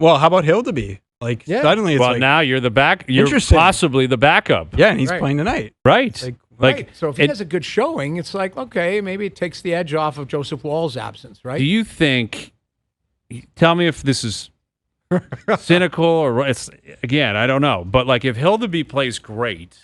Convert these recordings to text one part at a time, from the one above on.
Well, how about Hildeby? Like suddenly, it's now you're the back. You're possibly the backup. Yeah, and he's playing tonight. Right. Right. So if he has a good showing, it's like, okay, maybe it takes the edge off of Joseph Woll's absence, right? Do you think? Tell me if this is cynical or it's again, I don't know. But like, if Hildeby plays great,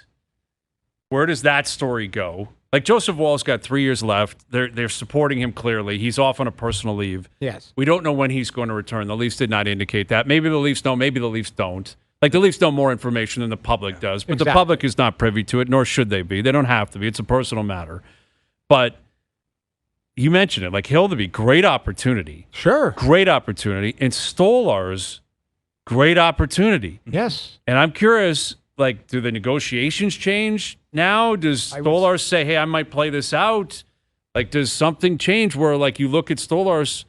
where does that story go? Like Joseph Woll's got 3 years left. They're supporting him clearly. He's off on a personal leave. Yes. We don't know when he's going to return. The Leafs did not indicate that. Maybe the Leafs know. Maybe the Leafs don't. Like the Leafs know more information than the public does, but the public is not privy to it, nor should they be. They don't have to be. It's a personal matter. But you mentioned it, like Hildeby, great opportunity. Sure. Great opportunity. And Stolarz, great opportunity. Yes. And I'm curious, like, do the negotiations change now? Does Stolarz say, hey, I might play this out? Like, does something change where, like, you look at Stolarz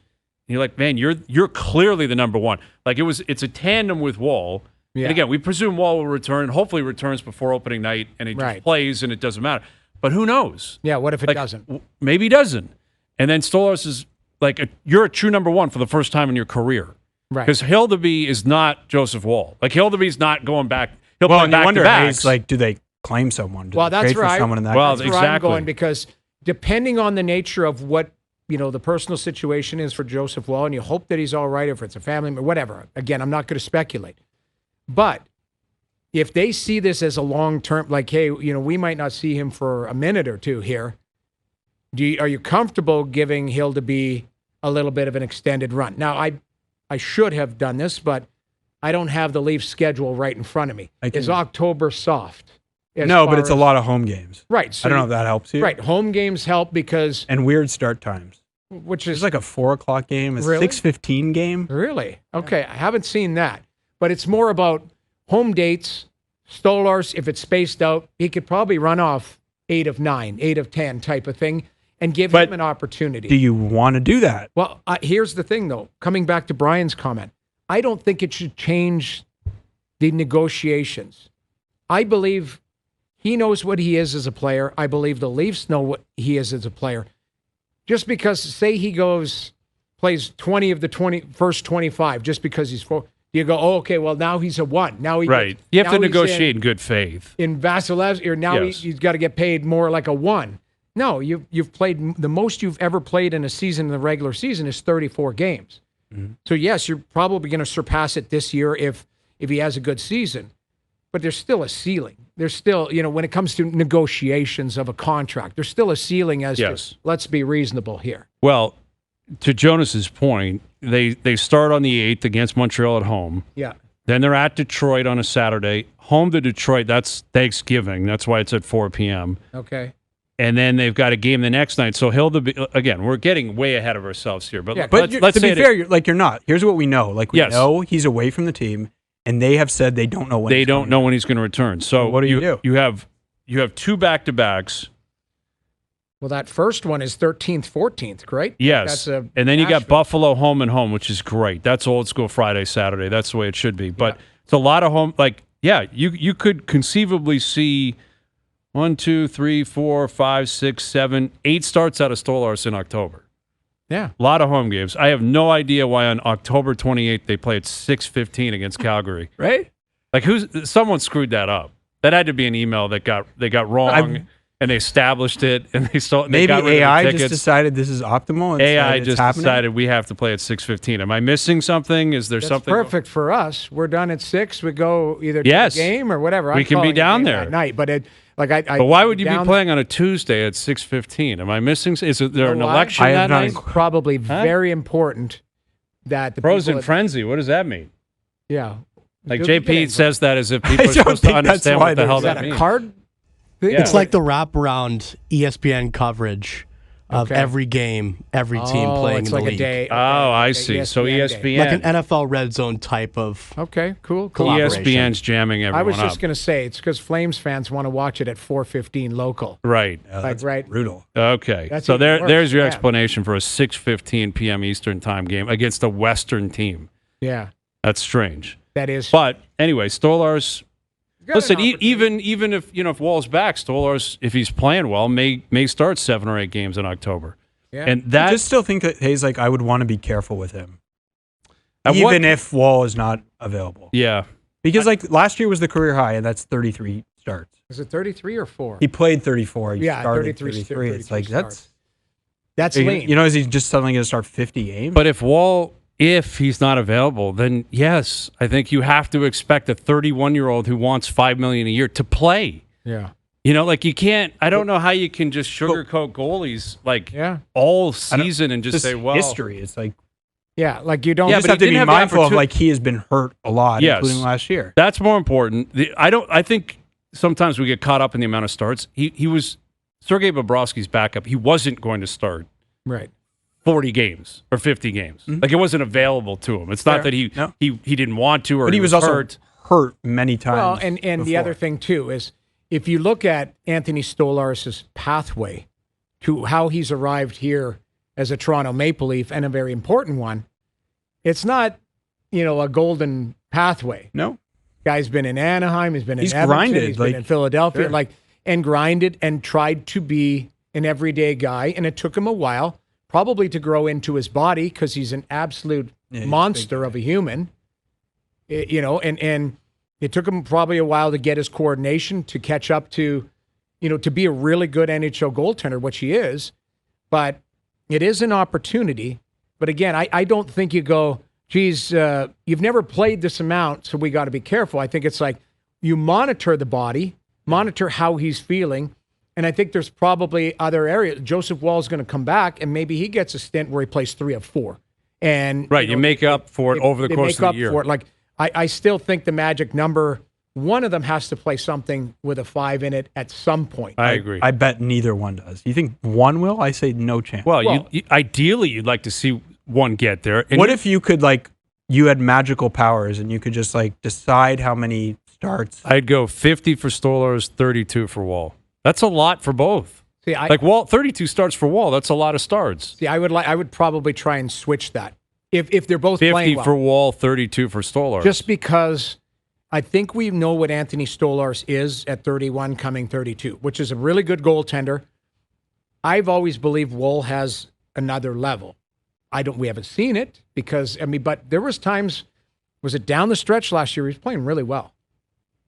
and you're like, man, you're clearly the number one. Like, it's a tandem with Woll. Yeah. And again, we presume Woll will return. Hopefully returns before opening night, and he just plays, and it doesn't matter. But who knows? Yeah, what if it doesn't? Maybe he doesn't. And then Stolarz is like, you're a true number one for the first time in your career. Right. Because Hildeby is not Joseph Woll. Like, Hildeby's not going back. He'll play and you wonder, back-to-backs. like, do they claim someone? That's right. Someone in that that's where I'm going, because depending on the nature of what, the personal situation is for Joseph Woll, and you hope that he's all right, if it's a family, whatever. Again, I'm not going to speculate. But if they see this as a long-term, like, hey, we might not see him for a minute or two here, are you comfortable giving Hildeby a little bit of an extended run? Now, I should have done this, but I don't have the Leafs schedule right in front of me. Is October soft? No, but it's a lot of home games. Right. So I don't know if that helps you. Right. Home games help because... And weird start times. Which is... It's like a 4 o'clock game, a 6:15 game. Really? Okay. I haven't seen that. But it's more about home dates. Stolarz, if it's spaced out, he could probably run off 8 of 9, 8 of 10 type of thing and give him an opportunity. Do you want to do that? Well, here's the thing, though. Coming back to Brian's comment, I don't think it should change the negotiations. I believe he knows what he is as a player. I believe the Leafs know what he is as a player. Just because, say he plays 20 of the first 25, just because he's 4, you go, oh, okay, well, now he's a 1. Now you have to negotiate in good faith. In Vasilevsky, or now he's got to get paid more like a 1. No, you've played, the most you've ever played in a season, in the regular season, is 34 games. Mm-hmm. So, yes, you're probably going to surpass it this year if he has a good season. But there's still a ceiling. There's still, when it comes to negotiations of a contract, there's still a ceiling as to, let's be reasonable here. Well, to Jonas's point, they start on the 8th against Montreal at home. Yeah. Then they're at Detroit on a Saturday. Home to Detroit, that's Thanksgiving. That's why it's at 4 p.m. Okay. And then they've got a game the next night. So again, we're getting way ahead of ourselves here. But, let's to be fair, you're not. Here's what we know. Like, we know he's away from the team, and they have said they don't know when he's going to return. So what do you do? You have 2 back-to-backs. Well, that first one is 13th, 14th, right? Yes. And then you got Buffalo home and home, which is great. That's old school Friday, Saturday. That's the way it should be. But it's a lot of home. Like, you could conceivably see 1, 2, 3, 4, 5, 6, 7, 8 starts out of Stolarz in October. Yeah. A lot of home games. I have no idea why on October 28th they play at 6:15 against Calgary. Right? Like, someone screwed that up. That had to be an email that they got wrong. And they established it, and they got rid AI of the tickets. just decided this is optimal. And AI just decided we have to play at 6:15. Am I missing something? Is there something? Perfect for us. We're done at 6. We go either to the game or whatever. We can be down there at night, but But why would you be playing on a Tuesday at 6:15? Am I missing? Is there an election that night? It's probably very important that the Frozen frenzy. What does that mean? Yeah, like JP says that as if people are supposed to understand what the hell that means. Is that a card? It's like the wraparound ESPN coverage of every game, every team playing in the league. It's like a day. Oh, I see. So ESPN. Like an NFL Red Zone type of cool. ESPN's jamming everyone I was just up. going to say, it's because Flames fans want to watch it at 4:15 local. Right. That's brutal. Okay. So there's your explanation for a 6:15 p.m. Eastern time game against a Western team. Yeah. That's strange. That is. But anyway, Stolarz. Listen, even if Woll's back, Stolarz, if he's playing well, may start 7 or 8 games in October. Yeah. And that I just still think that Hayes, I would want to be careful with him. Even if Woll is not available. Yeah. Because like last year was the career high, and that's 33 starts. Is it 33 or 4? He played 34. He Yeah, started 33. It's like starts. that's lean. You know, is he just suddenly going to start 50 games? But if he's not available, then yes, I think you have to expect a 31-year-old who wants $5 million a year to play. Yeah. You know, like you can't. I don't know how you can just sugarcoat goalies like all season and just say, "Well, history." It's like, like you don't. you just but have to he be didn't have the mindful of opportunity- like he has been hurt a lot, Yes. including last year. That's more important. I think sometimes we get caught up in the amount of starts. He was Sergei Bobrovsky's backup. He wasn't going to start Right. 40 games or 50 games. Mm-hmm. Like it wasn't available to him. It's not that he didn't want to, or But he was also hurt many times. Well, and the before. other thing too is if you look at Anthony Stolarz's pathway to how he's arrived here as a Toronto Maple Leaf, and a very important one, it's not, a golden pathway. No. Guy's been in Anaheim, he's been in Edmonton, grinded, he's been in Philadelphia, sure. and grinded and tried to be an everyday guy, and it took him a while, probably to grow into his body because he's an absolute monster of a human, and it took him probably a while to get his coordination to catch up to, to be a really good NHL goaltender, which he is. But it is an opportunity. But again, I don't think you go, geez, you've never played this amount, so we got to be careful. I think it's like you monitor the body, monitor how he's feeling. And I think there's probably other areas. Joseph Woll is going to come back, and maybe he gets a stint where he plays 3 of 4. And you make up for it over the course of the year. For it. Like I still think the magic number, one of them has to play something with a 5 in it at some point. I agree. I bet neither one does. You think one will? I say no chance. Well, ideally, you'd like to see one get there. And what if you could you had magical powers and you could just decide how many starts? I'd go 50 for Stolarz, 32 for Woll. That's a lot for both. See, Woll, 32 starts for Woll. That's a lot of starts. See, I would probably try and switch that if they're both 50 playing well. for Woll, 32 for Stolarz. Just because I think we know what Anthony Stolarz is at 31, coming 32, which is a really good goaltender. I've always believed Woll has another level. We haven't seen it because but there was times. Was it down the stretch last year? He was playing really well.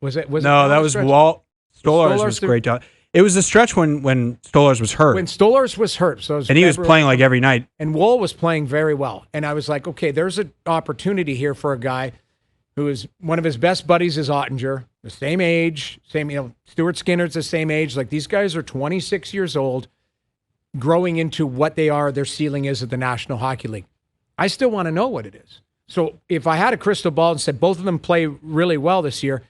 Was it? No, that was Woll. Stolarz was great. It was the stretch when Stolarz was hurt. When Stolarz was hurt, he was playing every night. And Woll was playing very well. And I was like, okay, there's an opportunity here for a guy who is one of his best buddies is Ottinger, the same age, Stuart Skinner's the same age. Like these guys are 26 years old, growing into what they are. Their ceiling is at the National Hockey League. I still want to know what it is. So if I had a crystal ball and said both of them play really well this year,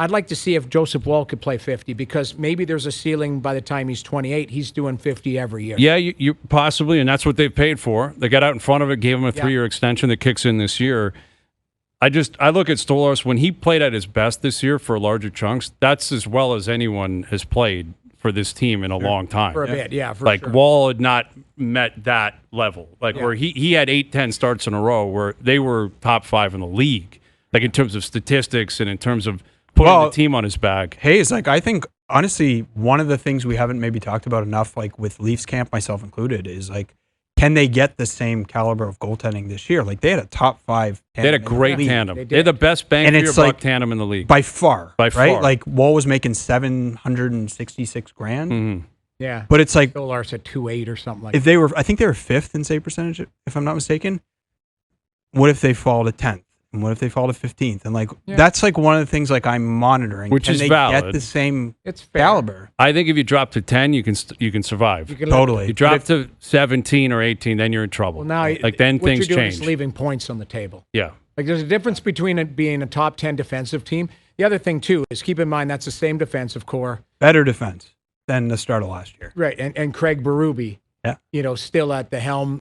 I'd like to see if Joseph Woll could play 50 because maybe there's a ceiling by the time he's 28. He's doing 50 every year. Yeah, you possibly, and that's what they've paid for. They got out in front of it, gave him a 3-year extension that kicks in this year. I look at Stolarz, when he played at his best this year for larger chunks, that's as well as anyone has played for this team in a long time. For a bit, yeah. For like sure. Woll had not met that level, where he had 8-10 starts in a row where they were top 5 in the league, like in terms of statistics and in terms of putting the team on his back. Hayes, I think honestly, one of the things we haven't maybe talked about enough, with Leafs camp, myself included, is can they get the same caliber of goaltending this year? They had a top 5 tandem. They had a great tandem. They had the best bang for your buck tandem in the league. By far. By far. Right? Woll was making $766,000. Mm-hmm. Yeah. But it's Stolarz at 2.8 or something like that. I think they were 5th in save percentage, if I'm not mistaken. What if they fall to 10th? And what if they fall to 15th? And that's one of the things I'm monitoring. Which is they valid. Get the same it's fair. caliber? I think if you drop to 10, you can survive. Totally. You drop to 17 or 18, then you're in trouble. Well, now then what things you're doing change. is leaving points on the table. Yeah. There's a difference between it being a top 10 defensive team. The other thing too is keep in mind that's the same defensive core. Better defense than the start of last year. Right, and Craig Berube, still at the helm,